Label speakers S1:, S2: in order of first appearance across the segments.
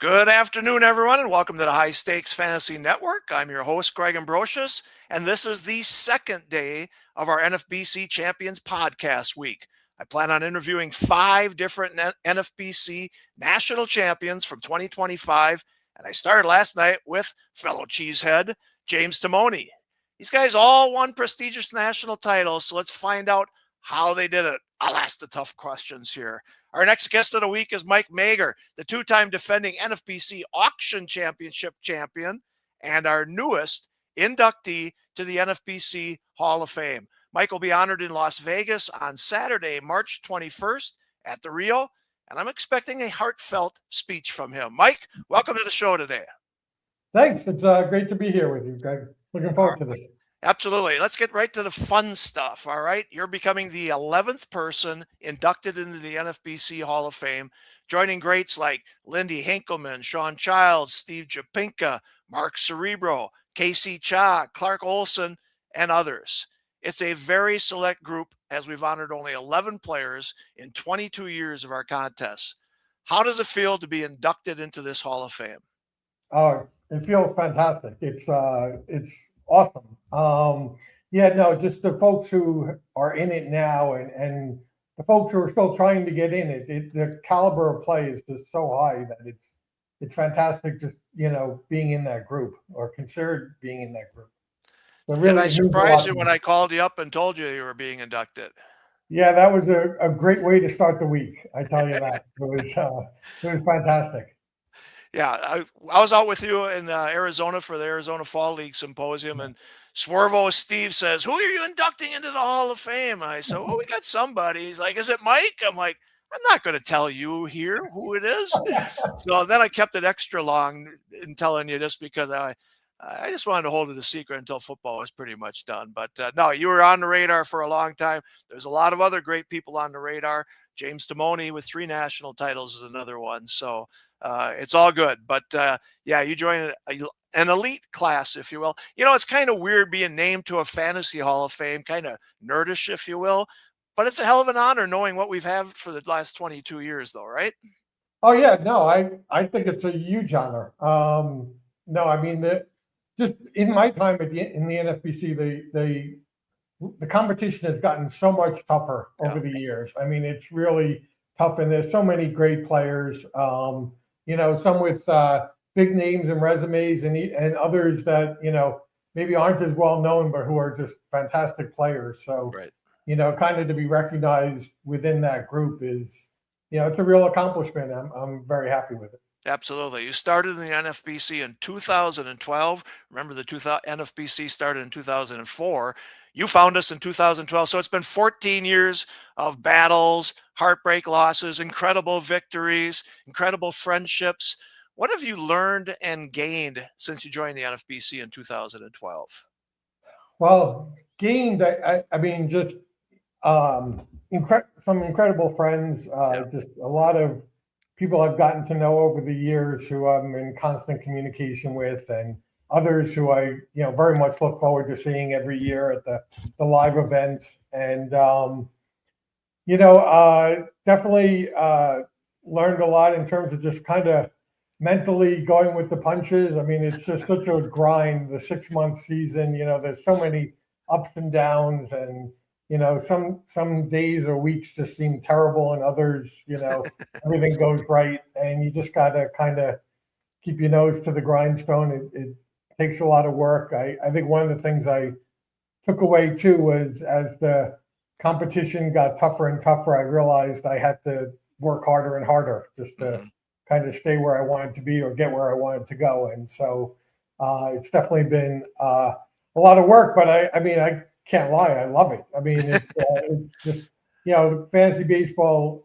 S1: Good afternoon, everyone, and welcome to the High Stakes Fantasy Network. I'm your host, Greg Ambrosius, and this is the second day of our NFBC Champions Podcast Week. I plan on interviewing 5 different NFBC national champions from 2025, and I started last night with fellow cheesehead James Timoni. These guys all won prestigious national titles, so let's find out how they did it. I'll ask the tough questions here. Our next guest of the week is Mike Mager, the 2-time defending NFBC Auction Championship champion and our newest inductee to the NFBC Hall of Fame. Mike will be honored in Las Vegas on Saturday, March 21st at the Rio, and I'm expecting a heartfelt speech from him. Mike, welcome to the show today.
S2: Thanks. It's great to be here with you, Greg. Looking forward to this.
S1: Absolutely. Let's get right to the fun stuff. All right. You're becoming the 11th person inducted into the NFBC Hall of Fame, joining greats like Lindy Hinkleman, Sean Childs, Steve Japinka, Mark Cerebro, Casey Cha, Clark Olson, and others. It's a very select group as we've honored only 11 players in 22 years of our contests. How does it feel to be inducted into this Hall of Fame?
S2: Oh, it feels fantastic. It's awesome. Just the folks who are in it now and the folks who are still trying to get in it, the caliber of play is just so high that it's fantastic just, being in that group or considered being in that group.
S1: Really, did I surprise you when I called you up and told you you were being inducted?
S2: Yeah, that was a great way to start the week. I tell you that. It was fantastic.
S1: Yeah, I was out with you in Arizona for the Arizona Fall League Symposium, and Swervo Steve says, "Who are you inducting into the Hall of Fame?" I said, "Oh, we got somebody." He's like, "Is it Mike?" I'm like, "I'm not going to tell you here who it is." So then I kept it extra long in telling you this because I just wanted to hold it a secret until football was pretty much done. But no, you were on the radar for a long time. There's a lot of other great people on the radar. James Timoni with 3 national titles is another one. So it's all good. But yeah, you joined an elite class, if you will. It's kind of weird being named to a fantasy Hall of Fame, kind of nerdish, if you will. But it's a hell of an honor knowing what we've had for the last 22 years, though, right?
S2: Oh, yeah. No, I think it's a huge honor. No, I mean, just in my time in the NFBC, the competition has gotten so much tougher over the years. I mean, it's really tough, and there's so many great players. Some with big names and resumes, and others that maybe aren't as well known, but who are just fantastic players. So, kind of to be recognized within that group is, it's a real accomplishment. I'm very happy with it.
S1: Absolutely. You started in the NFBC in 2012. Remember, the NFBC started in 2004. You found us in 2012. So it's been 14 years of battles, heartbreak losses, incredible victories, incredible friendships. What have you learned and gained since you joined the NFBC in 2012?
S2: Well, gained, I mean, just some incredible friends, just a lot of people I've gotten to know over the years who I'm in constant communication with, and others who I, very much look forward to seeing every year at the live events. And, definitely learned a lot in terms of just kind of mentally going with the punches. I mean, it's just such a grind, the 6-month season, there's so many ups and downs, and some days or weeks just seem terrible, and others, everything goes right, and you just got to kind of keep your nose to the grindstone. It takes a lot of work. I think one of the things I took away too was, as the competition got tougher and tougher, I realized I had to work harder and harder just to kind of stay where I wanted to be or get where I wanted to go. And so it's definitely been a lot of work, but I can't lie, I love it. I mean, it's just, fantasy baseball,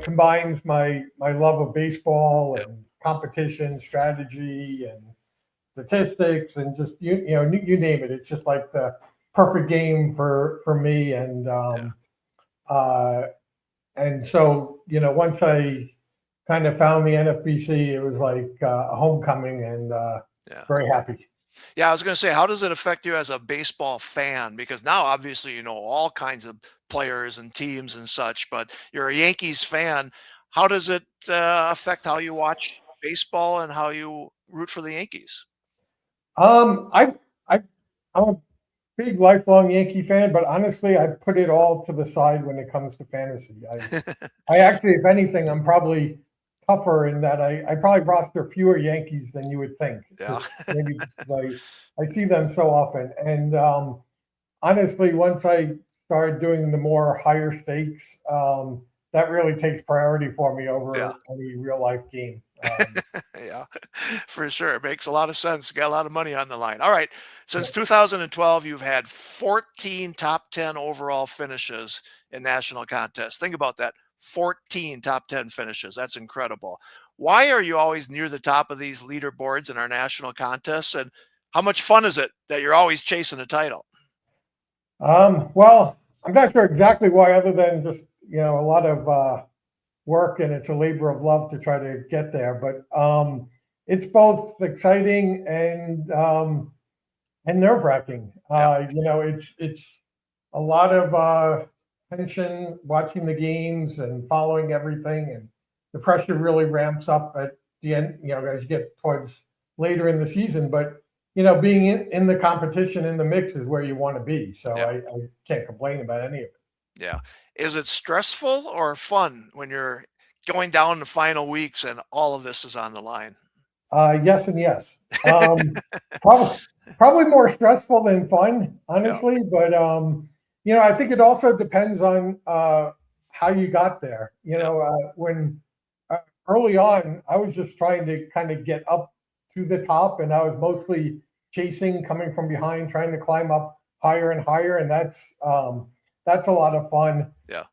S2: combines my love of baseball and competition strategy and statistics and just, you name it. It's just like the perfect game for me. And so, once I kind of found the NFBC, it was like a homecoming, and very happy.
S1: Yeah, I was going to say, how does it affect you as a baseball fan? Because now, obviously, you know all kinds of players and teams and such, but you're a Yankees fan. How does it affect how you watch baseball and how you root for the Yankees?
S2: I I I'm a big lifelong Yankee fan, but honestly, I put it all to the side when it comes to fantasy. I actually, if anything, I'm probably tougher in that I probably roster fewer Yankees than you would think.
S1: Yeah.
S2: Just maybe just I see them so often, and honestly, once I started doing the more higher stakes, that really takes priority for me
S1: Yeah.
S2: over any real life game.
S1: Yeah, for sure. It makes a lot of sense. Got a lot of money on the line. All right.
S2: Yeah.
S1: Since 2012, you've had 14 top 10 overall finishes in national contests. Think about that. 14 top 10 finishes. That's incredible. Why are you always near the top of these leaderboards in our national contests? And how much fun is it that you're always chasing a title?
S2: Well, I'm not sure exactly why, other than just a lot of work, and it's a labor of love to try to get there. But it's both exciting and nerve wracking.
S1: Yeah.
S2: It's a lot of tension watching the games and following everything, and the pressure really ramps up at the end. As you get towards later in the season, but being in the competition in the mix is where you want to be. So
S1: Yeah.
S2: I can't complain about any of it.
S1: Yeah. Is it stressful or fun when you're going down the final weeks and all of this is on the line?
S2: Yes and yes. Probably probably more stressful than fun,
S1: Yeah.
S2: honestly. But I think it also depends on how you got there.
S1: Yeah.
S2: When early on, I was just trying to kind of get up to the top, and I was mostly chasing, coming from behind, trying to climb up higher and higher, and that's a lot of fun.
S1: Yeah.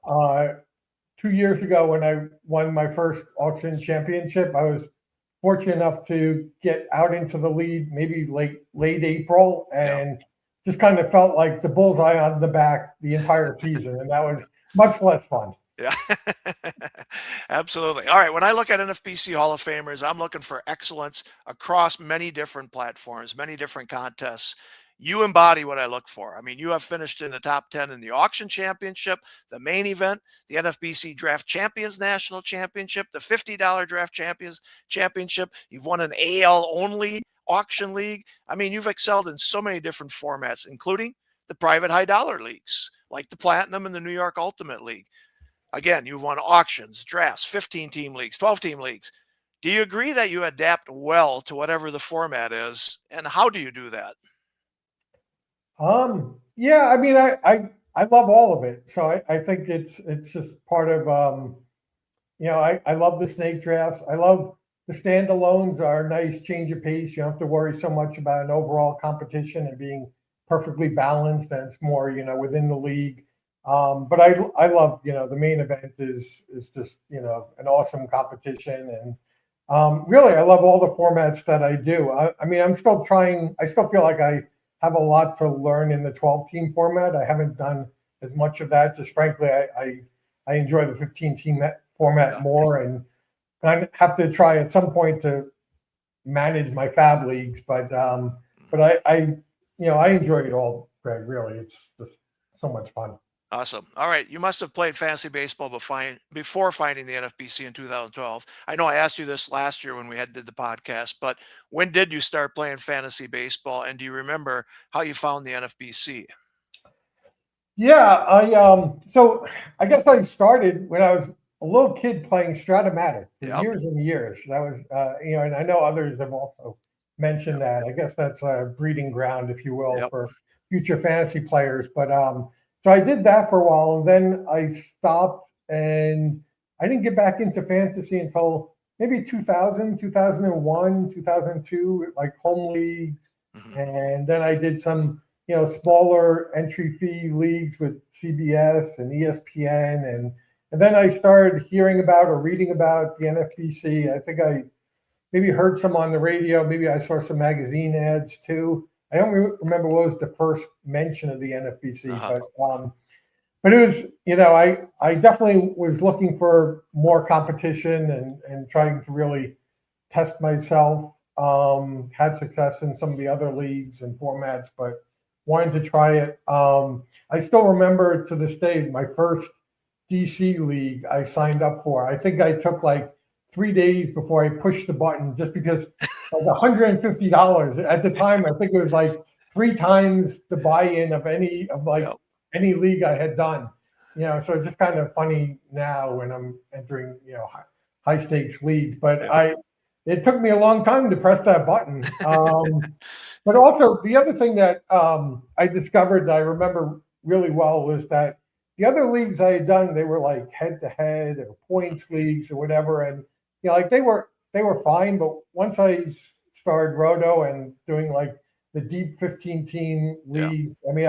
S2: 2 years ago, when I won my first auction championship, I was fortunate enough to get out into the lead maybe late April,
S1: Yeah.
S2: and just kind of felt like the bullseye on the back the entire season, and that was much less fun.
S1: Yeah. Absolutely. All right. When I look at NFBC Hall of Famers, I'm looking for excellence across many different platforms, many different contests. You embody what I look for. I mean, you have finished in the top 10 in the Auction Championship, the main event, the NFBC Draft Champions National Championship, the $50 Draft Champions Championship. You've won an AL only auction league. I mean, you've excelled in so many different formats, including the private high dollar leagues like the Platinum and the New York Ultimate League. Again, you've won auctions, drafts, 15-team leagues, 12-team leagues. Do you agree that you adapt well to whatever the format is? And how do you do that?
S2: Yeah, I mean, I love all of it. So I think it's just part of I love the snake drafts. I love the standalones are a nice change of pace. You don't have to worry so much about an overall competition and being perfectly balanced, and it's more, within the league. But I love, the main event is just, an awesome competition. And really, I love all the formats that I do. I mean, I still feel like I have a lot to learn in the 12-team format. I haven't done as much of that. Just frankly, I enjoy the 15-team format
S1: Yeah.
S2: more, and I have to try at some point to manage my fab leagues. But I enjoy it all, Greg. Really, it's just so much fun.
S1: Awesome. All right. You must have played fantasy baseball before finding the NFBC in 2012. I know I asked you this last year when we did the podcast, but when did you start playing fantasy baseball? And do you remember how you found the NFBC?
S2: Yeah, so I guess I started when I was a little kid playing Stratomatic for
S1: Yep.
S2: years and years. That was and I know others have also mentioned that. I guess that's a breeding ground, if you will,
S1: Yep.
S2: for future fantasy players. But so I did that for a while, and then I stopped, and I didn't get back into fantasy until maybe 2000, 2001, 2002, like home leagues,
S1: Mhm.
S2: and then I did some smaller entry fee leagues with CBS and ESPN, and then I started hearing about or reading about the NFBC. I think I maybe heard some on the radio. Maybe I saw some magazine ads too. I don't remember what was the first mention of the NFBC,
S1: Uh-huh.
S2: but it was, I definitely was looking for more competition and trying to really test myself. Had success in some of the other leagues and formats, but wanted to try it. I still remember to this day my first DC league I signed up for. I think I took like 3 days before I pushed the button, just because like $150 at the time. I think it was like 3 times the buy-in of
S1: Yep.
S2: any league I had done. So it's just kind of funny now when I'm entering high stakes leagues. But
S1: Yep.
S2: it took me a long time to press that button. But also the other thing that I discovered that I remember really well was that the other leagues I had done, they were like head to head or points leagues or whatever, and like they were fine. But once I started Roto and doing like the deep 15 team
S1: Yeah.
S2: leagues, I mean,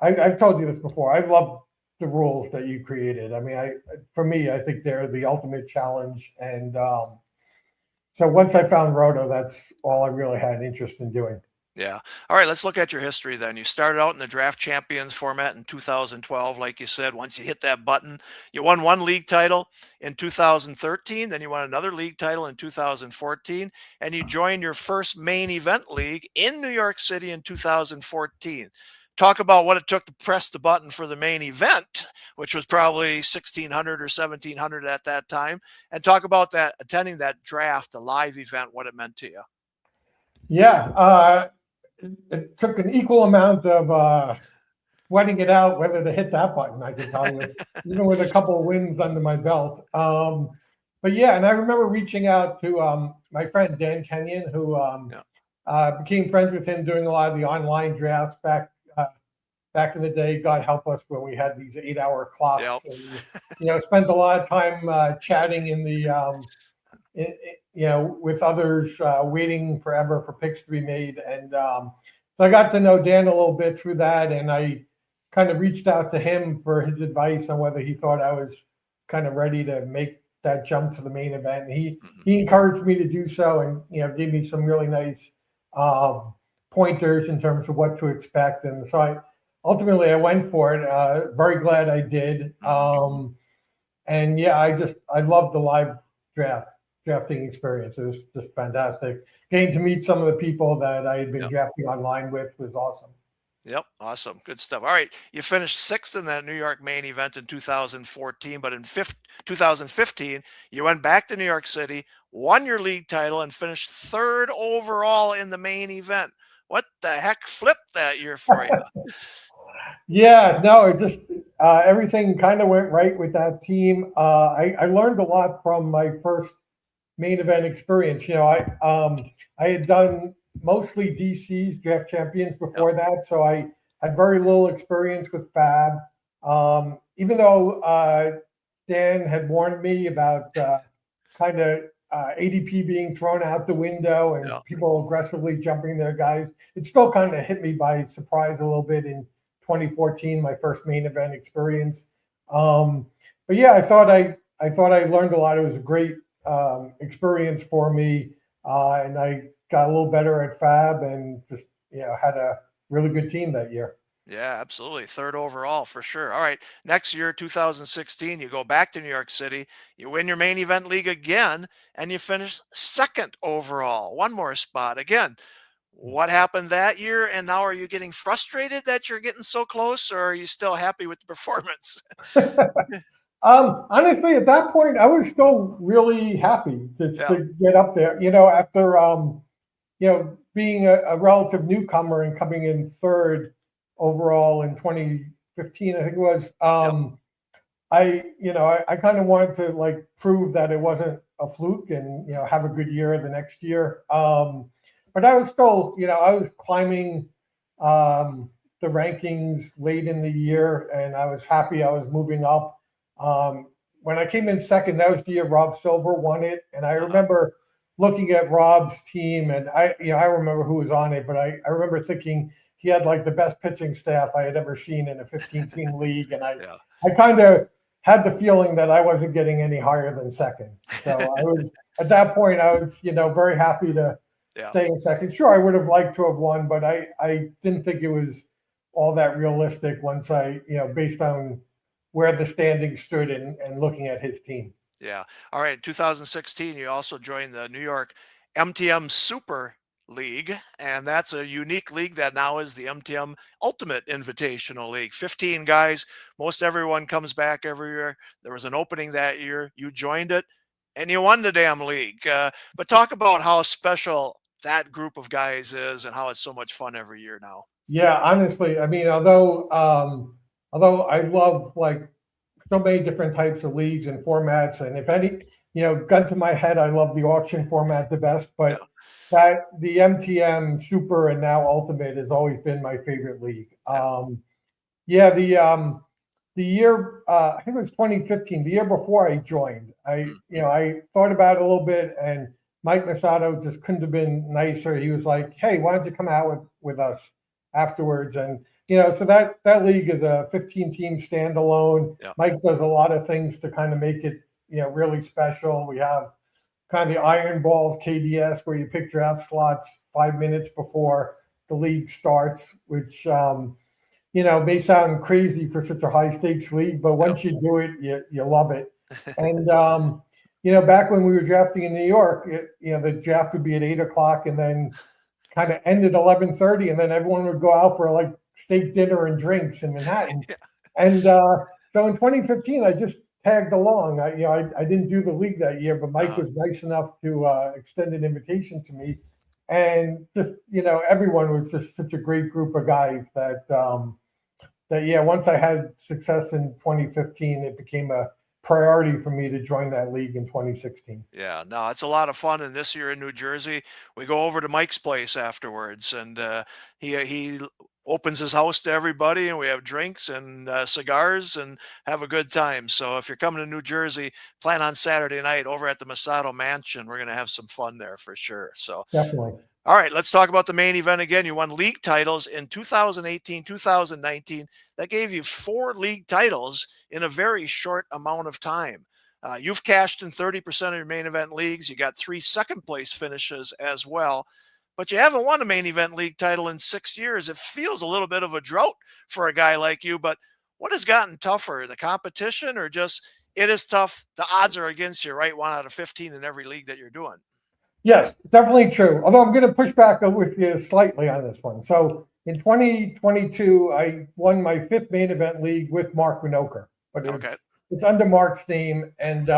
S2: I've told you this before. I love the rules that you created. I mean, for me, I think they're the ultimate challenge. And so once I found Roto, that's all I really had interest in doing.
S1: Yeah. All right, let's look at your history then. You started out in the Draft Champions format in 2012, like you said. Once you hit that button, you won one league title in 2013, then you won another league title in 2014, and you joined your first main event league in New York City in 2014. Talk about what it took to press the button for the main event, which was probably 1,600 or 1,700 at that time, and talk about that attending that draft, the live event, what it meant to you.
S2: Yeah, it took an equal amount of sweating it out whether to hit that button. I can tell you, even with a couple of wins under my belt. But yeah, and I remember reaching out to my friend Dan Kenyon, who
S1: Yeah.
S2: became friends with him doing a lot of the online drafts back in the day. God help us when we had these 8-hour
S1: Yep.
S2: clocks, and spent a lot of time chatting in the with others, waiting forever for picks to be made. And so I got to know Dan a little bit through that, and I kind of reached out to him for his advice on whether he thought I was kind of ready to make that jump to the main event. And he encouraged me to do so, and gave me some really nice pointers in terms of what to expect. And so ultimately I went for it. Very glad I did. And yeah, I love the live drafting experience. It was just fantastic. Getting to meet some of the people that I had been
S1: Yep.
S2: drafting online with was awesome.
S1: Yep. Awesome. Good stuff. All right. You finished sixth in that New York main event in 2014, but in 2015, you went back to New York City, won your league title, and finished third overall in the main event. What the heck flipped that year for you?
S2: Yeah, no, it just everything kind of went right with that team. I learned a lot from my first main event experience. I had done mostly DC's draft champions before that, so I had very little experience with Fab. Even though Dan had warned me about kind of ADP being thrown out the window and
S1: Yeah.
S2: people aggressively jumping their guys, it still kind of hit me by surprise a little bit in 2014, my first main event experience. But yeah, I thought I learned a lot. It was a great experience for me, and I got a little better at Fab, and just had a really good team that year.
S1: Yeah, absolutely. Third overall for sure. All right. Next year, 2016, you go back to New York City, you win your main event league again, and you finish second overall. One more spot. Again, what happened that year? And now are you getting frustrated that you're getting so close, or are you still happy with the performance?
S2: Honestly, at that point, I was still really happy
S1: Yeah.
S2: to get up there. After being a relative newcomer and coming in third overall in 2015, I think it was.
S1: Yep.
S2: I kind of wanted to like prove that it wasn't a fluke and have a good year the next year. But I was still, I was climbing the rankings late in the year, and I was happy I was moving up. When I came in second, that was the year Rob Silver won it, and I remember looking at Rob's team, and I remember who was on it, but I remember thinking he had like the best pitching staff I had ever seen in a 15-team league, and
S1: Yeah.
S2: I kind of had the feeling that I wasn't getting any higher than second. So I was at that point, I was very happy to
S1: Yeah.
S2: stay in second. Sure, I would have liked to have won, but I didn't think it was all that realistic once based on where the standings stood and looking at his team.
S1: Yeah. All right. In 2016, you also joined the New York MTM Super League, and that's a unique league that now is the MTM Ultimate Invitational League. 15 guys, most everyone comes back every year. There was an opening that year. You joined it, and you won the damn league. But talk about how special that group of guys is and how it's so much fun every year now.
S2: Yeah, honestly, I mean, although I love like so many different types of leagues and formats, and if any, gun to my head, I love the auction format the best,
S1: Yeah.
S2: but that the MTM Super and now Ultimate has always been my favorite league. Yeah, the year I think it was 2015, the year before I joined, I thought about it a little bit, and Mike Masato just couldn't have been nicer. He was like, "Hey, why don't you come out with us afterwards?" And so that league is a 15 team standalone.
S1: Yeah.
S2: Mike does a lot of things to kind of make it really special. We have kind of the Iron Balls KDS where you pick draft slots 5 minutes before the league starts, which may sound crazy for such a high stakes league, but once you do it, you love it. And back when we were drafting in New York, the draft would be at 8 o'clock, and then kind of end at 11:30, and then everyone would go out for like steak dinner and drinks in Manhattan.
S1: Yeah.
S2: And so in 2015, I just tagged along. I didn't do the league that year, but Mike was nice enough to extend an invitation to me, and just everyone was just such a great group of guys that once I had success in 2015, it became a priority for me to join that league in 2016.
S1: Yeah, no, it's a lot of fun. And this year in New Jersey, we go over to Mike's place afterwards, and he opens his house to everybody, and we have drinks and cigars and have a good time. So if you're coming to New Jersey, plan on Saturday night over at the Masato Mansion. We're gonna have some fun there for sure. So
S2: Definitely.
S1: all right, let's talk about the main event again. You won league titles in 2018, 2019. That gave you 4 league titles in a very short amount of time. You've cashed in 30% of your main event leagues. You got 3 second place finishes as well, but you haven't won a main event league title in 6 years. It feels a little bit of a drought for a guy like you, but what has gotten tougher, the competition or just it is tough? The odds are against you, right? 1 out of 15 in every league that you're doing.
S2: Yes, definitely true. Although I'm going to push back with you slightly on this one. So in 2022, I won my 5th main event league with Mark Winokur, but it's under Mark's name. And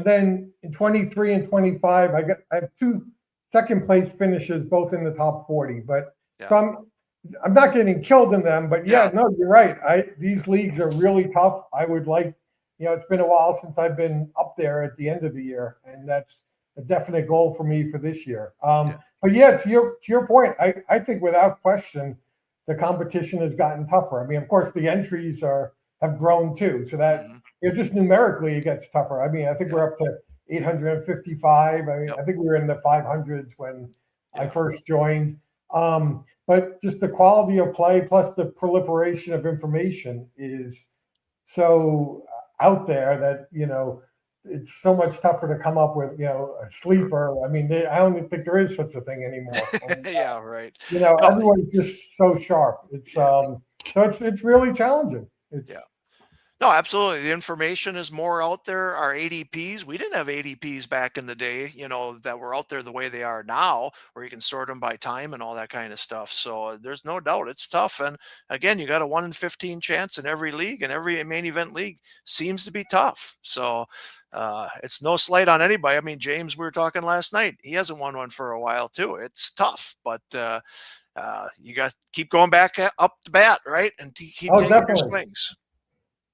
S2: then in 23 and 25, I have 2 second place finishes, both in the top 40. But so I'm not getting killed in them. But no, you're right. These leagues are really tough. I would like, it's been a while since I've been up there at the end of the year, and that's a definite goal for me for this year. But to your point, I think without question, the competition has gotten tougher. I mean, of course, the entries have grown too, so that just numerically it gets tougher. I mean, I think we're up to 855. I mean, I think we were in the 500s when I first joined. But just the quality of play plus the proliferation of information is so out there that it's so much tougher to come up with, a sleeper. I mean, I don't even think there is such a thing anymore. And,
S1: yeah, right.
S2: Everyone's just so sharp. It's so it's really challenging.
S1: No, absolutely. The information is more out there. Our ADPs, we didn't have ADPs back in the day, that were out there the way they are now, where you can sort them by time and all that kind of stuff. So there's no doubt it's tough. And again, you got a 1 in 15 chance in every league, and every main event league seems to be tough. So it's no slight on anybody. I mean, James, we were talking last night. He hasn't won one for a while too. It's tough, but you got to keep going back up the bat, right? And keep taking your swings.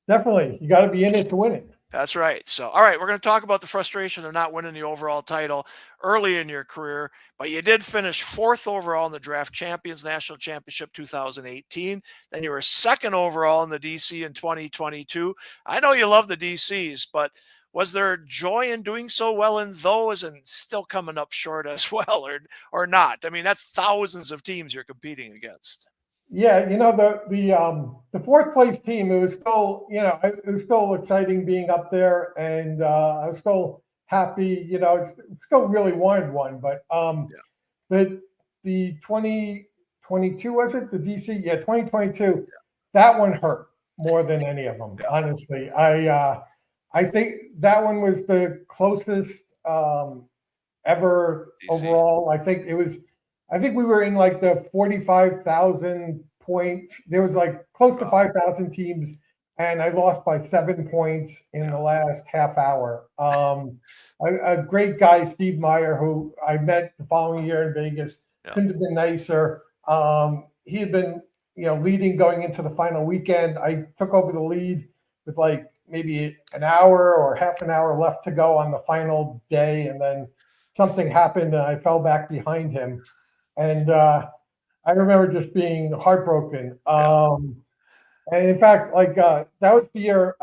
S2: Definitely. You got to be in it to win it.
S1: That's right. So, all right, we're going to talk about the frustration of not winning the overall title early in your career, but you did finish 4th overall in the Draft Champions National Championship 2018. Then you were 2nd overall in the DC in 2022. I know you love the DCs, but was there joy in doing so well in those and still coming up short as well, or not? I mean, that's thousands of teams you're competing against.
S2: Yeah, the 4th place team, it was still, it was still exciting being up there, and I was still happy, still really wanted one, but the 2022, was it the DC? Yeah, 2022, that one hurt more than any of them, honestly. I think that one was the closest ever DC. Overall. I think we were in like the 45,000 points. There was like close to 5,000 teams, and I lost by 7 points in the last half hour. A great guy, Steve Meyer, who I met the following year in Vegas, couldn't have been nicer. He had been, leading going into the final weekend. I took over the lead with like maybe an hour or half an hour left to go on the final day, and then something happened and I fell back behind him. And I remember just being heartbroken. And in fact, that was the year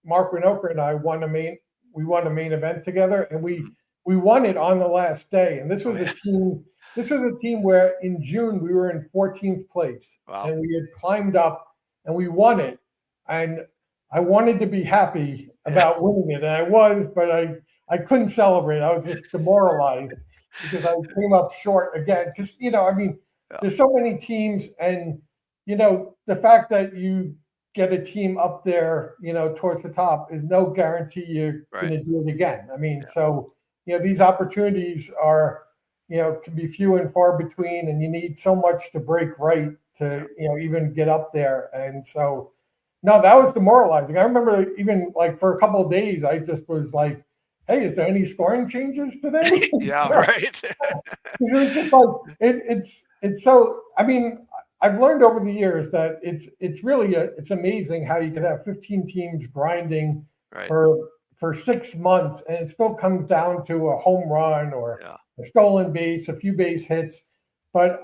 S2: Mark Winokur and I won a main event together, and we won it on the last day. And this was a team. This was a team where in June we were in 14th place, and we had climbed up and we won it. And I wanted to be happy about winning it, and I was, but I couldn't celebrate. I was just demoralized because I came up short again. Because there's so many teams, and the fact that you get a team up there, towards the top is no guarantee you're going to do it again. So these opportunities are, can be few and far between, and you need so much to break right to, even get up there. And so, no, that was demoralizing. I remember even like for a couple of days, I just was like, hey, is there any scoring changes today?
S1: Yeah, right.
S2: It was just like, it's so, I've learned over the years that it's really it's amazing how you could have 15 teams grinding for 6 months, and it still comes down to a home run or a stolen base, a few base hits. But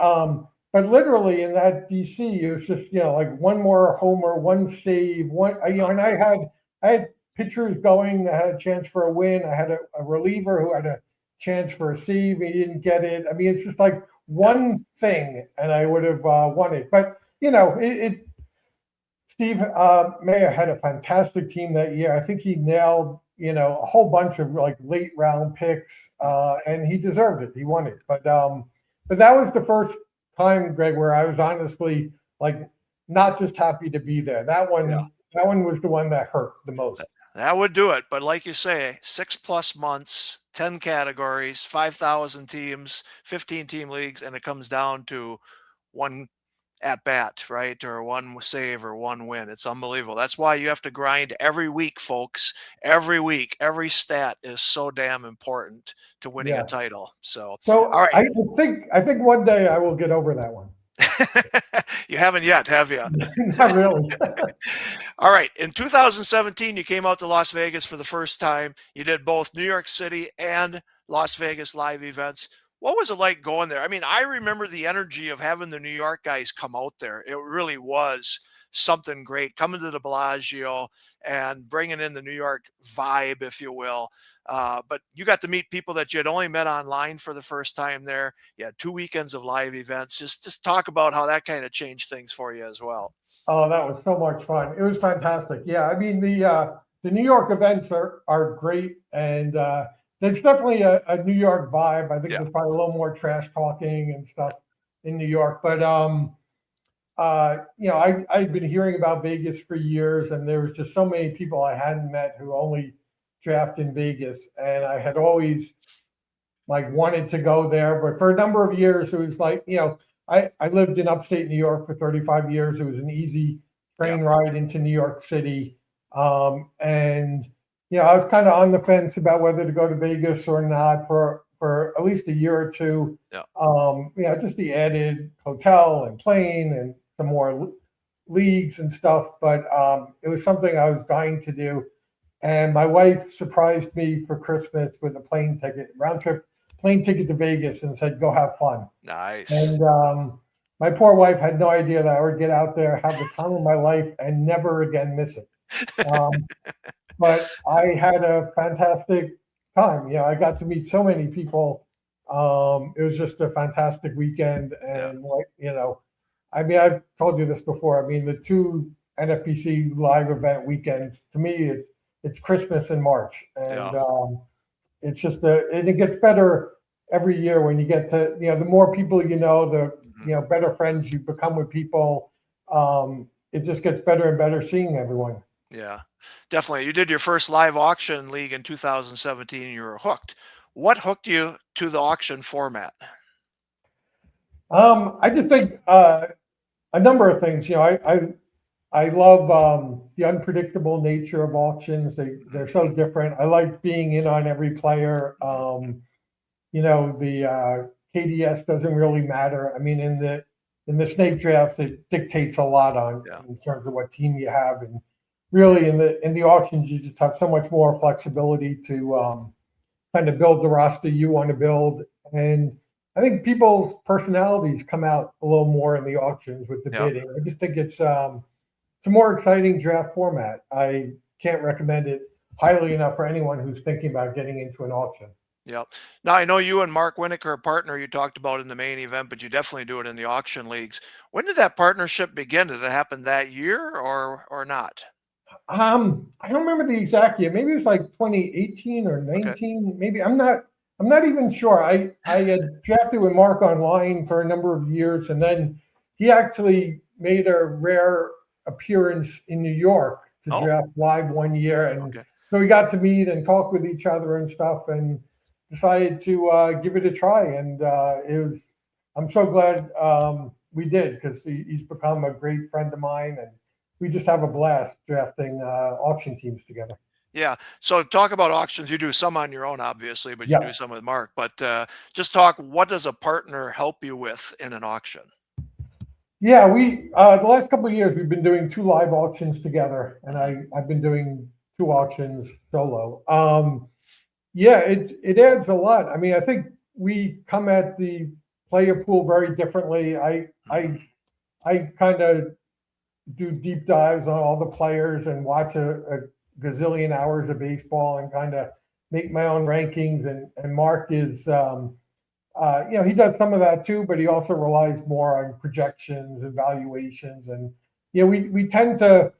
S2: literally in that DC, it was just like one more homer, one save, and I had pitchers going that had a chance for a win. I had a reliever who had a chance for a save. He didn't get it. It's just like one thing, and I would have won it. But Steve Mayer had a fantastic team that year. I think he nailed a whole bunch of like late round picks, and he deserved it. He won it. But that was the first time, Greg, where I was honestly like not just happy to be there. That one was the one that hurt the most.
S1: That would do it. But like you say, 6+ months, 10 categories, 5,000 teams, 15 team leagues, and it comes down to one at bat, right? Or one save or one win. It's unbelievable. That's why you have to grind every week, folks. Every week, every stat is so damn important to winning a title. So
S2: all right. I think one day I will get over that one.
S1: You haven't yet, have you?
S2: Not really.
S1: All right. In 2017, you came out to Las Vegas for the first time. You did both New York City and Las Vegas live events. What was it like going there? I remember the energy of having the New York guys come out there. It really was something great, coming to the Bellagio and bringing in the New York vibe, if you will. But you got to meet people that you had only met online for the first time there. You had 2 weekends of live events. Just talk about how that kind of changed things for you as well.
S2: Oh, that was so much fun. It was fantastic. Yeah, the New York events are great, and there's definitely a New York vibe. I think there's probably a little more trash talking and stuff in New York, but I'd been hearing about Vegas for years, and there was just so many people I hadn't met who only draft in Vegas, and I had always like wanted to go there, but for a number of years it was like, I lived in upstate New York for 35 years. It was an easy train ride into New York City, and I was kind of on the fence about whether to go to Vegas or not for at least a year or two. Just the added hotel and plane and some more leagues and stuff, but it was something I was dying to do. And my wife surprised me for Christmas with a round trip plane ticket to Vegas, and said, go have fun.
S1: Nice.
S2: And my poor wife had no idea that I would get out there, have the time of my life, and never again miss it. But I had a fantastic time. I got to meet so many people. It was just a fantastic weekend. And I've told you this before. The 2 NFBC live event weekends, to me, it's Christmas and March, and it's just and it gets better every year when you get to the more people the better friends you become with people. It just gets better and better seeing everyone.
S1: Yeah, definitely. You did your first live auction league in 2017, and you were hooked. What hooked you to the auction format?
S2: I just think a number of things. I love the unpredictable nature of auctions. They're so different. I like being in on every player. The KDS doesn't really matter. I mean, in the snake drafts, it dictates a lot on
S1: Yeah.
S2: in terms of what team you have, and really in the auctions, you just have so much more flexibility to kind of build the roster you want to build. And I think people's personalities come out a little more in the auctions with the
S1: Yeah.
S2: bidding. I just think it's a more exciting draft format. I can't recommend it highly enough for anyone who's thinking about getting into an auction.
S1: Yep. Now I know you and Mark Winokur, a partner you talked about in the main event, but you definitely do it in the auction leagues. When did that partnership begin? Did it happen that year or not?
S2: I don't remember the exact year. Maybe it was like 2018 or
S1: Okay.
S2: 19. Maybe I'm not even sure. I had drafted with Mark online for a number of years, and then he actually made a rare appearance in New York to
S1: Oh,
S2: draft live one year, and
S1: okay.
S2: so we got to meet and talk with each other and stuff, and decided to give it a try. And I'm so glad we did, because he's become a great friend of mine, and we just have a blast drafting auction teams together.
S1: Yeah. So talk about auctions. You do some on your own, obviously, but you do
S2: Yeah.
S1: some with Mark. But just talk. What does a partner help you with in an auction?
S2: Yeah, we the last couple of years we've been doing two live auctions together, and
S1: Mhm.
S2: I've been doing two auctions solo. Yeah, it adds a lot. I mean, I think we come at the player pool very differently.
S1: Mhm.
S2: I kind of do deep dives on all the players and watch a gazillion hours of baseball and kind of make my own rankings. And Mark is he does some of that too, but he also relies more on projections, evaluations, and we tend to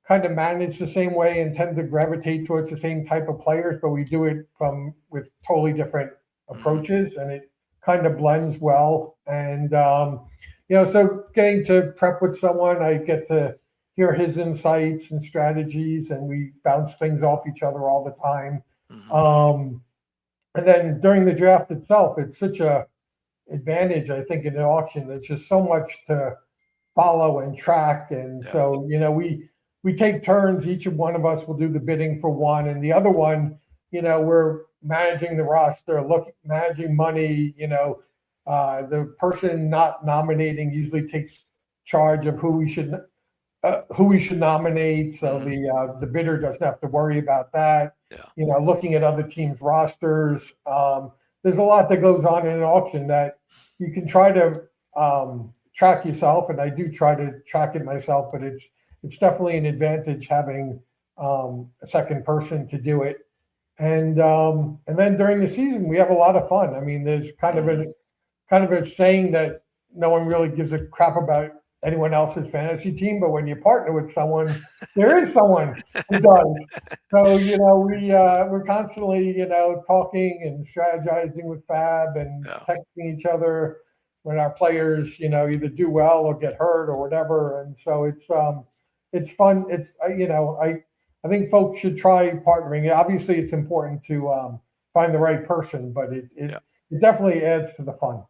S2: kind of manage the same way and tend to gravitate towards the same type of players, but we do it from with totally different
S1: Mhm.
S2: approaches, and it kind of blends well. And so getting to prep with someone, I get to hear his insights and strategies, and we bounce things off each other all the time.
S1: Mhm.
S2: Um, and then during the draft itself, it's such a advantage, I think, in an auction. There's just so much to follow and track. And
S1: Yeah.
S2: so, we take turns. Each of one of us will do the bidding for one, and the other one, we're managing the roster, managing money. The person not nominating usually takes charge of who we should nominate, so
S1: Mhm.
S2: the bidder doesn't have to worry about that.
S1: Yeah.
S2: Looking at other teams' rosters. There's a lot that goes on in an auction that you can try to track yourself, and I do try to track it myself, but it's definitely an advantage having a second person to do it. And then during the season, we have a lot of fun. I mean, there's
S1: Mhm.
S2: kind of a saying that no one really gives a crap about anyone else's fantasy team, but when you partner with someone, there is someone who does. So we're constantly talking and strategizing with Fab and
S1: Yeah.
S2: texting each other when our players either do well or get hurt or whatever. And so it's fun. I think folks should try partnering. Obviously, it's important to find the right person, but it it,
S1: Yeah.
S2: it definitely adds to the fun.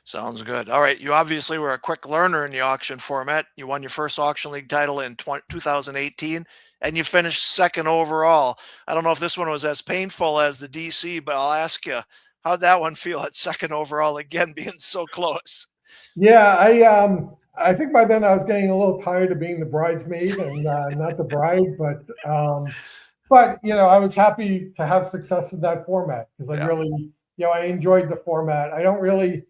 S1: Sounds good. All right. You obviously were a quick learner in the auction format. You won your first auction league title in 2018, and you finished second overall. I don't know if this one was as painful as the DC, but I'll ask you, how'd that one feel at second overall again, being so close?
S2: Yeah, I think by then I was getting a little tired of being the bridesmaid and not the bride, but I was happy to have success in that format because I
S1: Yeah.
S2: really I enjoyed the format. I don't really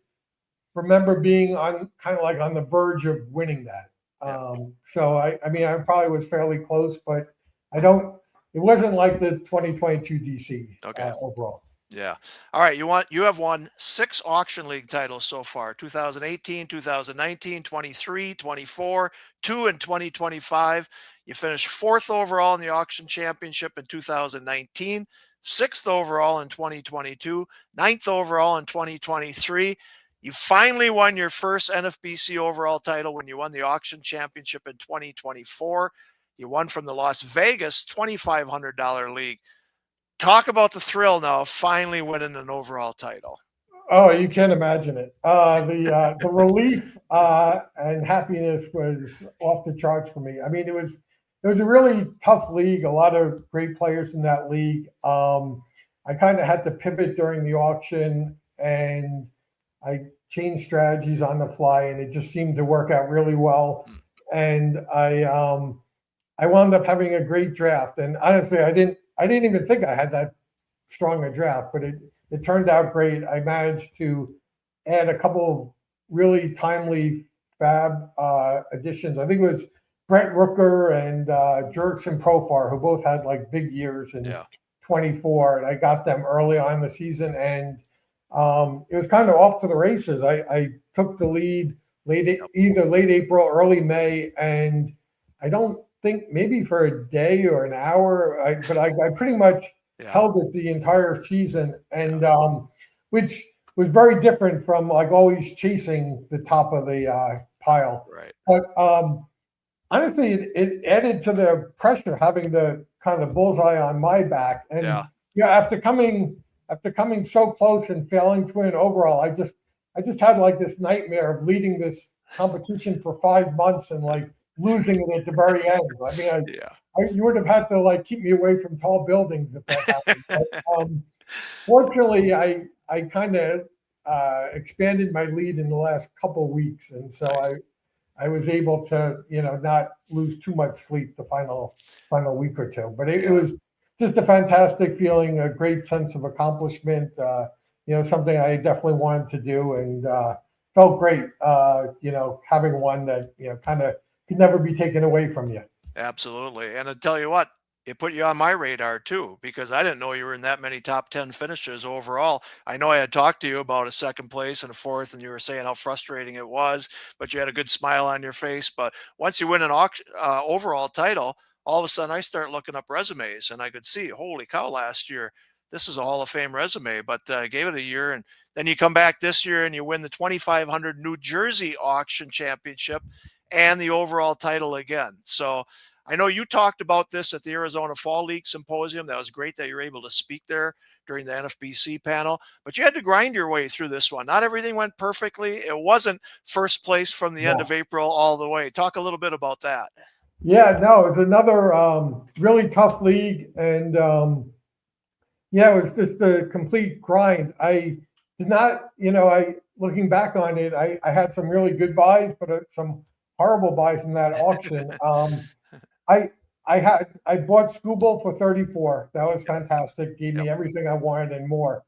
S2: remember being on kind of like on the verge of winning that.
S1: Yeah.
S2: So I mean I probably was fairly close, but I don't. It wasn't like the 2022 DC
S1: Okay.
S2: overall.
S1: Yeah. All right. You have won 6 auction league titles so far: 2018, 2019, 23, 24, 2 in 2025. You finished 4th overall in the auction championship in 2019, 6th overall in 2022, 9th overall in 2023. You finally won your first NFBC overall title when you won the auction championship in 2024. You won from the Las Vegas $2,500 league. Talk about the thrill now of finally winning an overall title.
S2: Oh, you can't imagine it. The relief and happiness was off the charts for me. I mean, it was a really tough league. A lot of great players in that league. I kind of had to pivot during the auction, and I changed strategies on the fly, and it just seemed to work out really well. And I wound up having a great draft. And honestly, I didn't even think I had that strong a draft, but it turned out great. I managed to add a couple of really timely fab additions. I think it was Brent Rooker and Jerks and Profar, who both had like big years in
S1: Yeah.
S2: 24, and I got them early on in the season, and it was kind of off to the races. I took the lead either late April, early May, and I don't think maybe for a day or an hour, but I pretty much
S1: Yeah.
S2: held it the entire season, and which was very different from like always chasing the top of the pile.
S1: Right.
S2: But honestly, it added to the pressure having the kind of the bullseye on my back, and
S1: Yeah.
S2: after coming so close and failing to win overall, I just had like this nightmare of leading this competition for 5 months and like losing it at the very end. I mean,
S1: Yeah.
S2: you would have had to like keep me away from tall buildings if that happened. But, fortunately, I kind of expanded my lead in the last couple of weeks, and so
S1: Nice.
S2: I was able to not lose too much sleep the final week or two. But it
S1: Yeah.
S2: was just a fantastic feeling, a great sense of accomplishment. Something I definitely wanted to do, and felt great. Having one that kind of could never be taken away from you.
S1: Absolutely. And I tell you what, it put you on my radar too, because I didn't know you were in that many top 10 finishes overall. I know I had talked to you about a second place and a fourth, and you were saying how frustrating it was, but you had a good smile on your face. But once you win an auction, overall title, all of a sudden I start looking up resumes and I could see, holy cow, last year, this is a Hall of Fame resume, but I gave it a year. And then you come back this year and you win the 2,500 New Jersey Auction Championship and the overall title again. So I know you talked about this at the Arizona Fall League Symposium. That was great that you were able to speak there during the NFBC panel, but you had to grind your way through this one. Not everything went perfectly. It wasn't first place from the end of
S2: No.
S1: April all the way. Talk a little bit about that.
S2: Yeah, no, it's another really tough league, and yeah, it was just a complete grind. I did not, I looking back on it, I had some really good buys, but some horrible buys in that auction. I I bought Scooble for 34. That was fantastic. Gave
S1: Yep.
S2: me everything I wanted and more.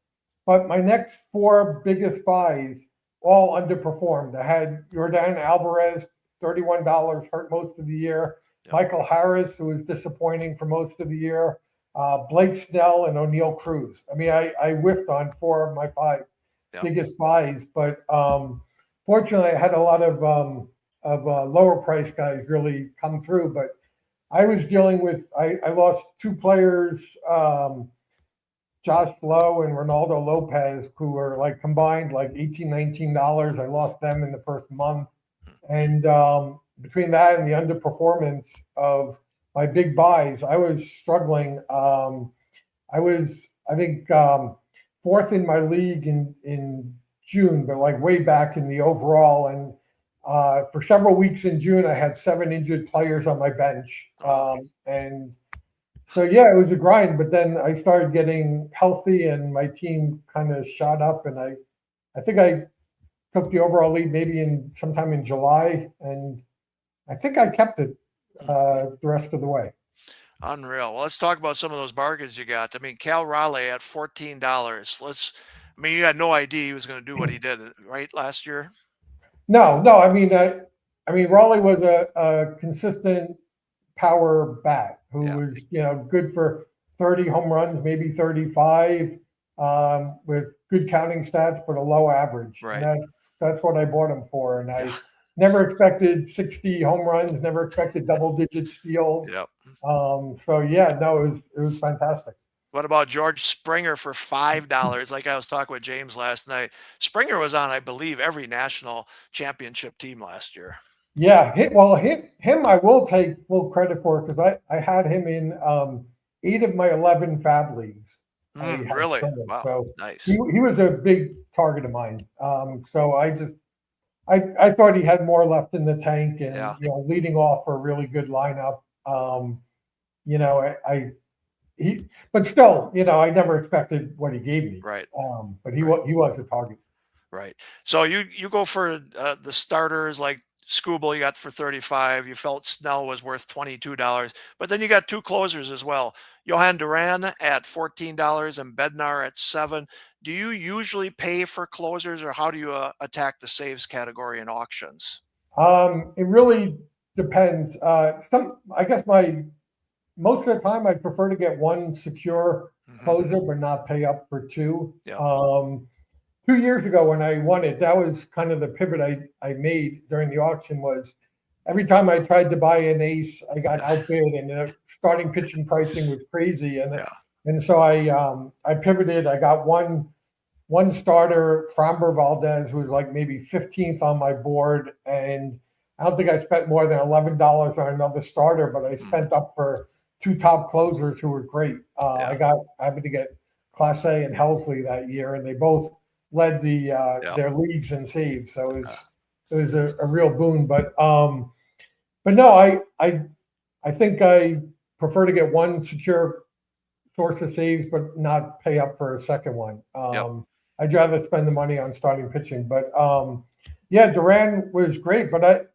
S2: But my next four biggest buys all underperformed. I had Jordan Alvarez, $31, hurt most of the year.
S1: Yep.
S2: Michael Harris, who was disappointing for most of the year. Blake Snell and O'Neill Cruz. I mean, I whiffed on four of my five
S1: Yep.
S2: biggest buys, but fortunately, I had a lot of lower price guys really come through. But I was dealing with, I lost two players, Josh Lowe and Ronaldo Lopez, who were like combined like $18, $19. I lost them in the first month. And between that and the underperformance of my big buys, I was struggling. I was, I think, fourth in my league in June, but like way back in the overall. And for several weeks in June, I had 7 injured players on my bench. And so, yeah, it was a grind, but then I started getting healthy and my team kind of shot up. And I think I took the overall lead maybe sometime in July. And I think I kept it the rest of the way.
S1: Unreal. Well, let's talk about some of those bargains you got. I mean, Cal Raleigh at $14. I mean, you had no idea he was going to do what he did, right, last year?
S2: No. I mean, Raleigh was a consistent power bat who was, good for 30 home runs, maybe 35, with good counting stats, but a low average.
S1: Right.
S2: And that's what I bought him for. And I never expected 60 home runs, never expected double-digit steals.
S1: Yep.
S2: So yeah, no, it was fantastic.
S1: What about George Springer for $5? Like I was talking with James last night. Springer was on, I believe, every national championship team last year.
S2: Yeah, him I will take full credit for because I had him in 8 of my 11 fab leagues. I had
S1: Really?
S2: Turner.
S1: Wow.
S2: So he,
S1: Nice.
S2: he was a big target of mine. So I thought he had more left in the tank and,
S1: Yeah.
S2: leading off for a really good lineup. You know, but still, I never expected what he gave me.
S1: Right.
S2: But he
S1: Right.
S2: was a target.
S1: Right. So you go for the starters like Scooble, you got for 35. You felt Snell was worth $22, but then you got two closers as well. Johan Duran at $14 and Bednar at 7. Do you usually pay for closers, or how do you attack the saves category in auctions?
S2: It really depends. I guess most of the time I prefer to get one secure
S1: Hmm.
S2: closer, but not pay up for two.
S1: Yep.
S2: 2 years ago when I won it, that was kind of the pivot I made during the auction was every time I tried to buy an ace, I got outbid and the starting pitching pricing was crazy.
S1: Yeah.
S2: And so I pivoted. I got one starter, Framber Valdez, who was like maybe 15th on my board. And I don't think I spent more than $11 on another starter, but I spent up for two top closers who were great.
S1: Yeah.
S2: I happened to get Class A and Helsley that year, and they both led
S1: Yeah.
S2: their leagues in saves. So
S1: Uh,
S2: it was a real boon. But no, I think I prefer to get one secure source of saves, but not pay up for a second one.
S1: yep.
S2: I'd rather spend the money on starting pitching. But yeah, Duran was great. But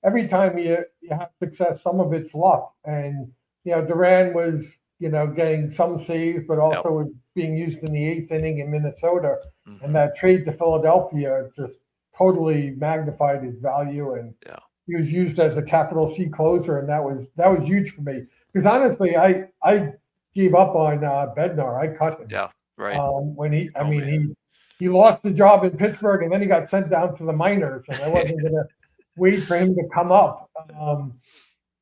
S2: every time you have success, some of it's luck. And Duran was getting some saves, but
S1: Yep.
S2: also was being used in the eighth inning in Minnesota.
S1: Mhm.
S2: And that trade to Philadelphia just totally magnified his value. And
S1: Yeah.
S2: he was used as a capital C closer, and that was huge for me. Because honestly, I gave up on Bednar. I cut him.
S1: Yeah. Right.
S2: When he, I
S1: Oh,
S2: mean,
S1: man.
S2: he lost the job in Pittsburgh, and then he got sent down to the minors, and I wasn't going to wait for him to come up.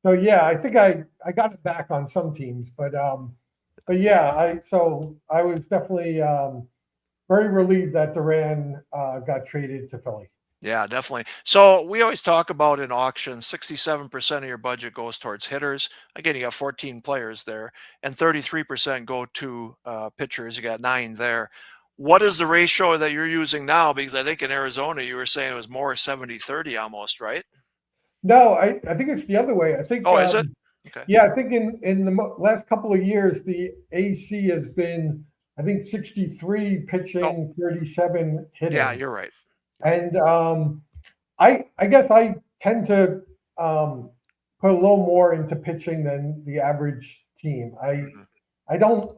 S2: So yeah, I think I got it back on some teams, but yeah, I was definitely very relieved that Duran got traded to Philly.
S1: Yeah, definitely. So we always talk about in auctions, 67% of your budget goes towards hitters. Again, you got 14 players there, and 33% go to pitchers. You got 9 there. What is the ratio that you're using now? Because I think in Arizona, you were saying it was more 70-30 almost, right?
S2: No, I think it's the other way. I think
S1: Oh, is it? Okay.
S2: yeah, I think in the last couple of years, the AC has been, I think, 63
S1: Oh,
S2: pitching, 37
S1: yeah,
S2: hitting.
S1: you're right.
S2: And I guess I tend to put a little more into pitching than the average team.
S1: Mhm.
S2: I don't,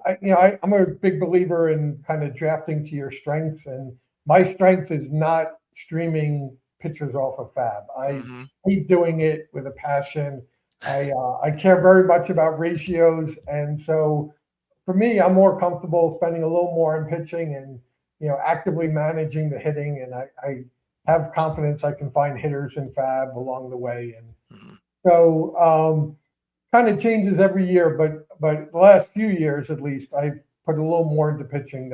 S2: I'm a big believer in kind of drafting to your strengths, and my strength is not streaming pitchers off of Fab. I
S1: Mhm.
S2: hate doing it with a passion. I care very much about ratios, and so for me, I'm more comfortable spending a little more on pitching and actively managing the hitting, and I have confidence I can find hitters in Fab along the way, and
S1: Mhm.
S2: so kind of changes every year, but the last few years at least, I put a little more into pitching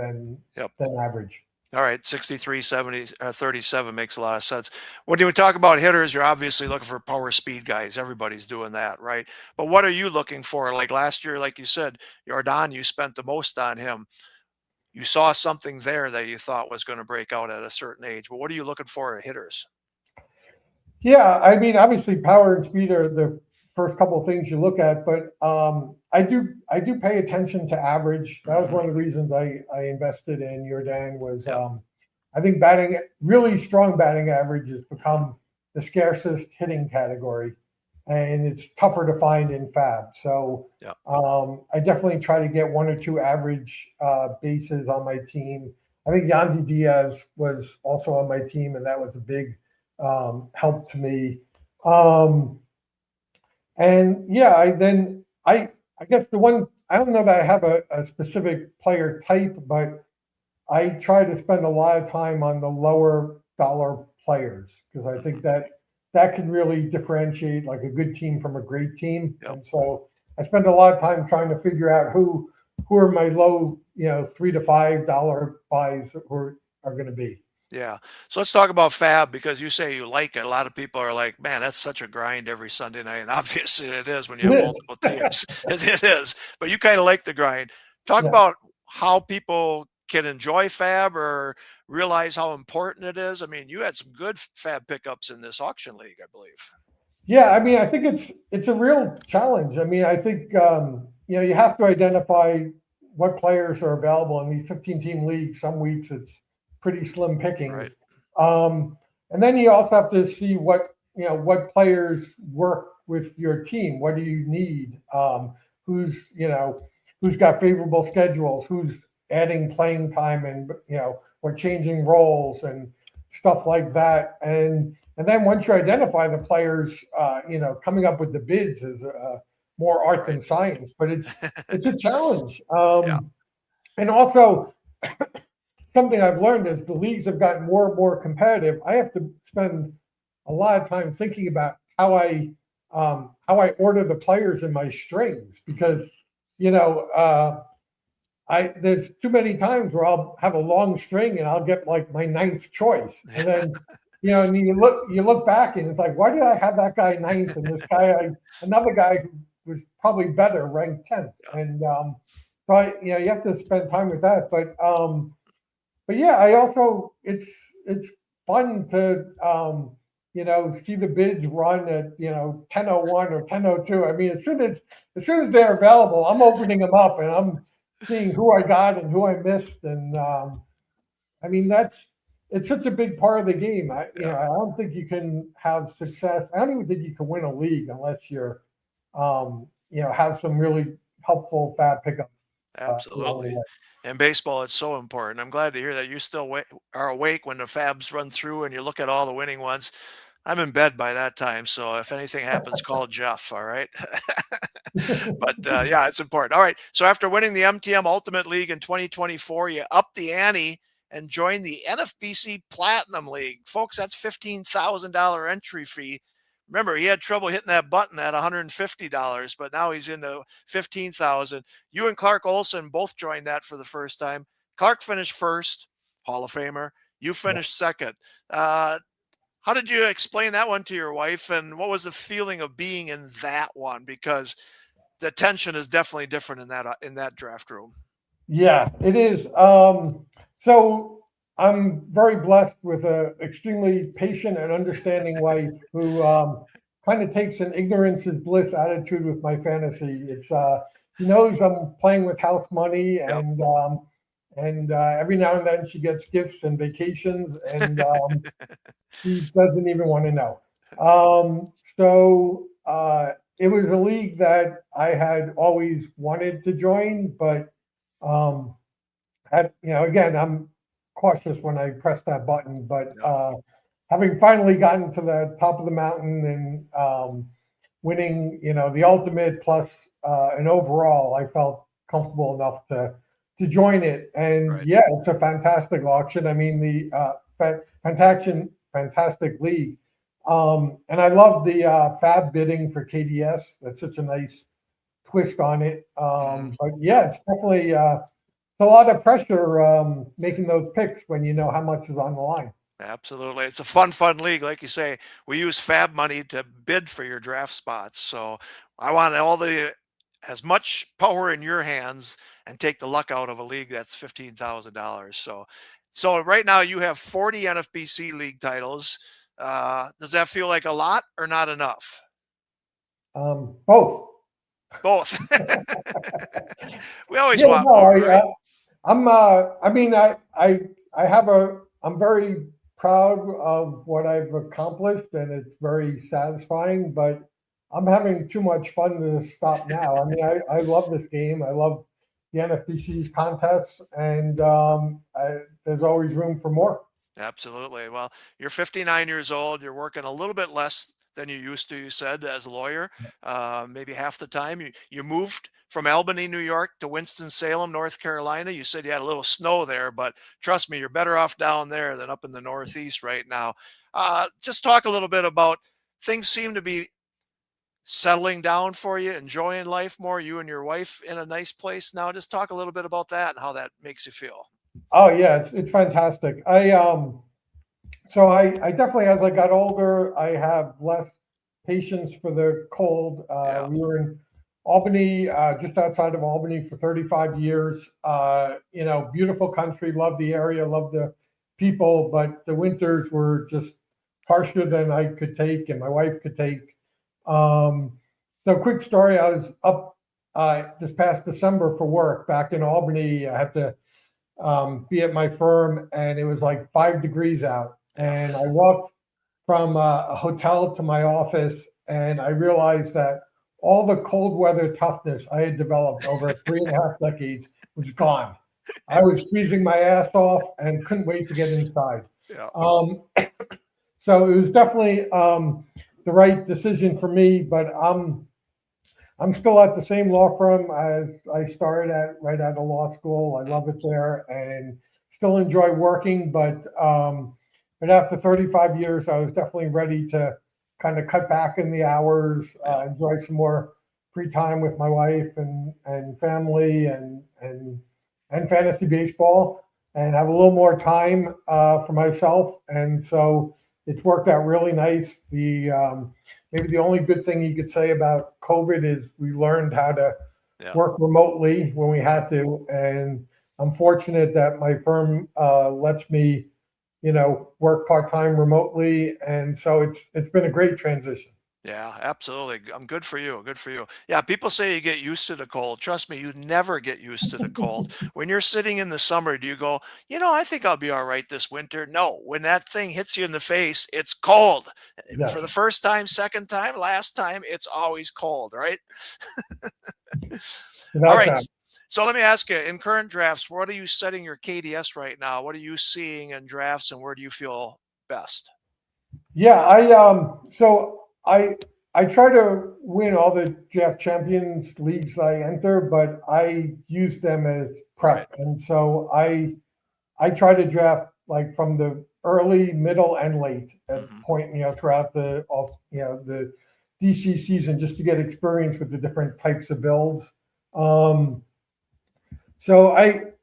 S1: Yep.
S2: than average.
S1: All right, 63, 70, 37 makes a lot of sense. When you talk about hitters, you're obviously looking for power speed guys. Everybody's doing that, right? But what are you looking for? Like last year, like you said, Jordan, you spent the most on him. You saw something there that you thought was going to break out at a certain age. But what are you looking for at hitters?
S2: Yeah, I mean, obviously, power and speed are the first couple of things you look at, but I do pay attention to average. That was
S1: Hmm.
S2: one of the reasons I invested in Jordan was
S1: Yep.
S2: I think really strong batting average has become the scarcest hitting category, and it's tougher to find in Fab. So
S1: Yep.
S2: I definitely try to get one or two average bases on my team. I think Yandy Diaz was also on my team, and that was a big help to me. Um, and yeah, I guess the one I don't know that I have a specific player type, but I try to spend a lot of time on the lower dollar players because I think
S1: Hmm.
S2: that can really differentiate like a good team from a great team.
S1: Yep.
S2: And so I spend a lot of time trying to figure out who are my low, $3 to $5 buys are going to be.
S1: Yeah. So let's talk about Fab because you say you like it. A lot of people are like, man, that's such a grind every Sunday night. And obviously it is when you
S2: It
S1: have
S2: is.
S1: multiple teams. It is. But you kind of like the grind. Talk
S2: Yeah.
S1: about how people can enjoy fab or realize how important it is? I mean, you had some good fab pickups in this auction league, I believe.
S2: Yeah, I mean, I think it's a real challenge. I mean, I think you have to identify what players are available in these 15-team leagues. Some weeks it's pretty slim
S1: Right.
S2: pickings, and then you also have to see what players work with your team. What do you need? Who's got favorable schedules? Who's adding playing time, and or changing roles and stuff like that. And then once you identify the players, coming up with the bids is more art
S1: Right.
S2: than science, but it's a challenge.
S1: Yeah.
S2: And also, something I've learned is the leagues have gotten more and more competitive. I have to spend a lot of time thinking about how I order the players in my strings because you know there's too many times where I'll have a long string and I'll get like my ninth choice, and then and you look back and it's like, why did I have that guy ninth and this guy another guy who was probably better ranked 10th, and so you have to spend time with that, but yeah, I also it's fun to see the bids run at 10:01 or 10:02. I mean, as soon as they're available, I'm opening them up and I'm seeing who I got and who I missed, and I mean it's such a big part of the game. I don't think you can have success. I don't even think you can win a league unless you're have some really helpful fab pickups along the
S1: Absolutely.
S2: way.
S1: In baseball, it's so important. I'm glad to hear that you still are awake when the fabs run through and you look at all the winning ones. I'm in bed by that time, so if anything happens, call Jeff, all right? But, yeah, it's important. All right, so after winning the MTM Ultimate League in 2024, you upped the ante and joined the NFBC Platinum League. Folks, that's $15,000 entry fee. Remember, he had trouble hitting that button at $150, but now he's into 15,000. You and Clark Olson both joined that for the first time. Clark finished first, Hall of Famer. You finished second. How did you explain that one to your wife, and what was the feeling of being in that one? Because the tension is definitely different in that draft room.
S2: Yeah, it is. So I'm very blessed with a extremely patient and understanding wife who kind of takes an ignorance is bliss attitude with my fantasy. She knows I'm playing with house money,
S1: Yep.
S2: and every now and then she gets gifts and vacations, and she doesn't even want to know. It was a league that I had always wanted to join, but um, again, I'm cautious when I press that button, but
S1: Yep.
S2: having finally gotten to the top of the mountain and winning, the ultimate plus an overall, I felt comfortable enough to join it. And
S1: Right.
S2: yeah, it's a fantastic auction. I mean, the fantastic league. And I love the fab bidding for KDS. That's such a nice twist on it.
S1: Mhm.
S2: But yeah, it's definitely a lot of pressure making those picks when you know how much is on the line.
S1: Absolutely. It's a fun league. Like you say, we use fab money to bid for your draft spots. So I want as much power in your hands and take the luck out of a league that's $15,000. So right now you have 40 NFBC league titles. Does that feel like a lot or not enough?
S2: Both.
S1: Both. We always
S2: Yeah,
S1: want
S2: no,
S1: more, right?
S2: I mean, I'm very proud of what I've accomplished and it's very satisfying, but I'm having too much fun to stop now. I mean, I love this game. I love the NFBC's contests, and there's always room for more.
S1: Absolutely. Well, you're 59 years old. You're working a little bit less than you used to, you said, as a lawyer, maybe half the time. You moved from Albany, New York to Winston-Salem, North Carolina. You said you had a little snow there, but trust me, you're better off down there than up in the Northeast right now. Just talk a little bit about things seem to be settling down for you, enjoying life more, you and your wife in a nice place now. Just talk a little bit about that and how that makes you feel.
S2: Oh yeah, it's fantastic. I definitely, as I got older, I have less patience for the cold.
S1: Yeah.
S2: We were in Albany, just outside of Albany for 35 years. Beautiful country, love the area, love the people, but the winters were just harsher than I could take and my wife could take. So quick story, I was up this past December for work back in Albany. I had to be at my firm and it was like 5 degrees out. And I walked from a hotel to my office and I realized that all the cold weather toughness I had developed over 3.5 decades was gone. I was freezing my ass off and couldn't wait to get inside.
S1: Yeah.
S2: So it was definitely the right decision for me, but I'm still at the same law firm as I started at right out of law school. I love it there and still enjoy working, but after 35 years, I was definitely ready to kind of cut back in the hours, enjoy some more free time with my wife and family and fantasy baseball, and have a little more time for myself. And so it's worked out really nice. Maybe the only good thing you could say about COVID is we learned how to work remotely when we had to, and I'm fortunate that my firm lets me work part-time remotely. And so it's been a great transition.
S1: Yeah, absolutely. I'm good for you. Good for you. Yeah, people say you get used to the cold. Trust me, you never get used to the cold. When you're sitting in the summer, do you go, I think I'll be all right this winter? No, when that thing hits you in the face, it's cold. For the
S2: Yes,
S1: first time, second time, last time, it's always cold, right? All
S2: without
S1: right.
S2: that.
S1: So let me ask you, in current drafts, what are you setting your KDS right now? What are you seeing in drafts and where do you feel best?
S2: Yeah, I try to win all the draft champions leagues I enter, but I use them as
S1: Right.
S2: prep. And so I try to draft like from the early, middle, and late at
S1: Hmm.
S2: point, throughout the DC season just to get experience with the different types of builds. Um, so I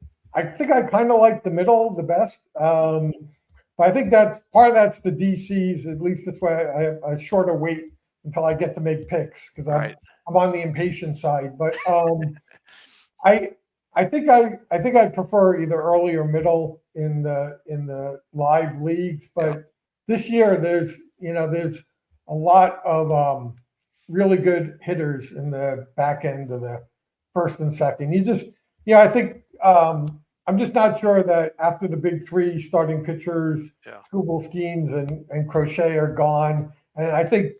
S2: think I kind of like the middle the best. But I think that's part of that's the DCs. At least that's why I have a shorter wait until I get to make picks because I'm
S1: Right.
S2: I'm on the impatient side. But I I think I prefer either early or middle in the live leagues.
S1: Yeah.
S2: But this year there's a lot of really good hitters in the back end of the first and second. I think I'm just not sure that after the big three starting pitchers,
S1: Yeah.
S2: Scooble Skeens and Crochet are gone, and I think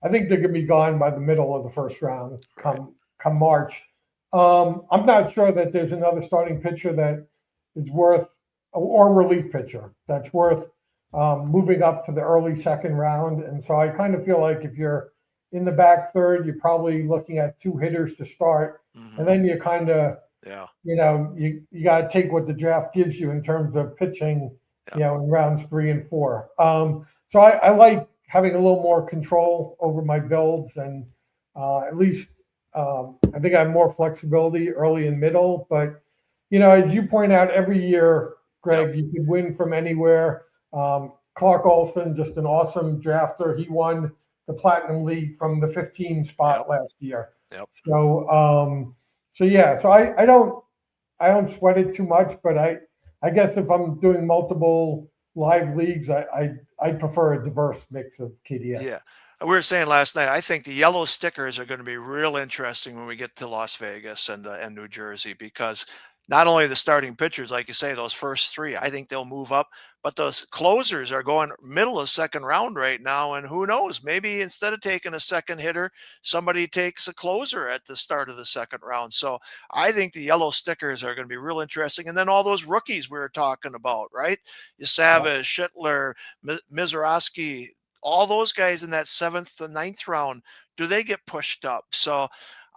S2: they're going to be gone by the middle of the first round
S1: Right.
S2: come March. I'm not sure that there's another starting pitcher that is worth, or relief pitcher that's worth moving up to the early second round. And so I kind of feel like if you're in the back third, you're probably looking at two hitters to start,
S1: Hmm.
S2: and then you kind of
S1: Yeah.
S2: you got to take what the draft gives you in terms of pitching,
S1: Yeah.
S2: in rounds 3 and 4. So I like having a little more control over my builds, and at least I think I have more flexibility early and middle. But as you point out, every year,
S1: Yep.
S2: Greg, you could win from anywhere. Clark Olson, just an awesome drafter. He won the Platinum League from the 15
S1: Yep.
S2: spot last year.
S1: Yep.
S2: So yeah, so I don't sweat it too much, but I guess if I'm doing multiple live leagues, I prefer a diverse mix of KDS.
S1: Yeah. We were saying last night, I think the yellow stickers are going to be real interesting when we get to Las Vegas and New Jersey because not only the starting pitchers, like you say, those first three, I think they'll move up, but those closers are going middle of second round right now. And who knows, maybe instead of taking a second hitter, somebody takes a closer at the start of the second round. So I think the yellow stickers are going to be real interesting. And then all those rookies we were talking about, right? Savage, Schittler, Mizorowski, all those guys in that seventh and ninth round, do they get pushed up? So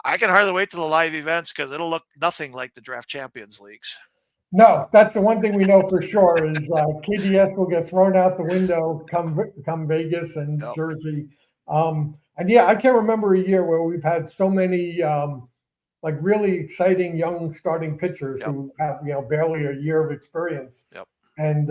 S1: I can hardly wait to the live events because it'll look nothing like the draft champions leagues.
S2: No, that's the one thing we know for sure is KDS will get thrown out the window come Vegas and
S1: Yep.
S2: Jersey. And yeah, I can't remember a year where we've had so many like really exciting young starting pitchers
S1: Yep.
S2: who have barely a year of experience.
S1: Yep.
S2: And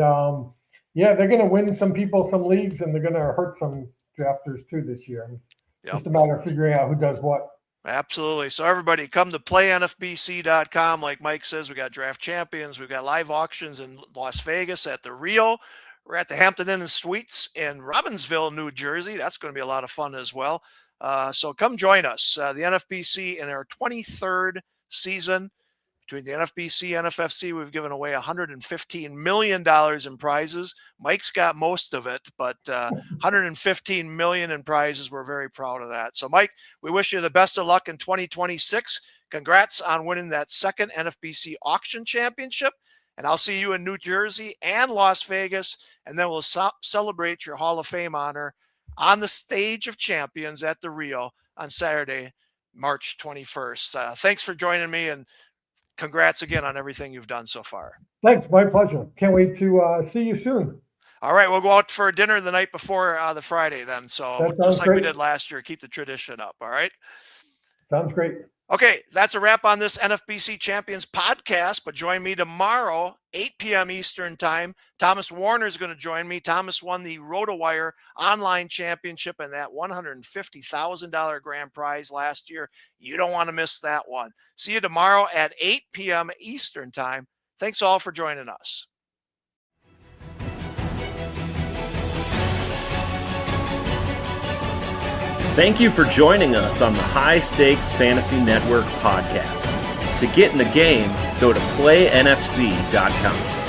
S2: yeah, they're going to win some people some leagues, and they're going to hurt some drafters too this year.
S1: Yep.
S2: Just a matter of figuring out who does what.
S1: Absolutely. So everybody come to playnfbc.com. Like Mike says, we got draft champions. We've got live auctions in Las Vegas at the Rio. We're at the Hampton Inn and Suites in Robbinsville, New Jersey. That's going to be a lot of fun as well. So come join us. The NFBC in our 23rd season. Between the NFBC and NFFC, we've given away $115 million in prizes. Mike's got most of it, but $115 million in prizes. We're very proud of that. So, Mike, we wish you the best of luck in 2026. Congrats on winning that second NFBC Auction Championship. And I'll see you in New Jersey and Las Vegas. And then we'll celebrate your Hall of Fame honor on the stage of champions at the Rio on Saturday, March 21st. Thanks for joining me, and congrats again on everything you've done so far.
S2: Thanks. My pleasure. Can't wait to see you soon.
S1: All right. We'll go out for dinner the night before the Friday then. So just like we did last year, keep the tradition up. All right.
S2: Sounds great.
S1: Okay. That's a wrap on this NFBC Champions podcast, but join me tomorrow, 8 p.m. Eastern time. Thomas Warner is going to join me. Thomas won the RotoWire online championship and that $150,000 grand prize last year. You don't want to miss that one. See you tomorrow at 8 p.m. Eastern time. Thanks all for joining us.
S3: Thank you for joining us on the High Stakes Fantasy Network podcast. To get in the game, go to playnfc.com.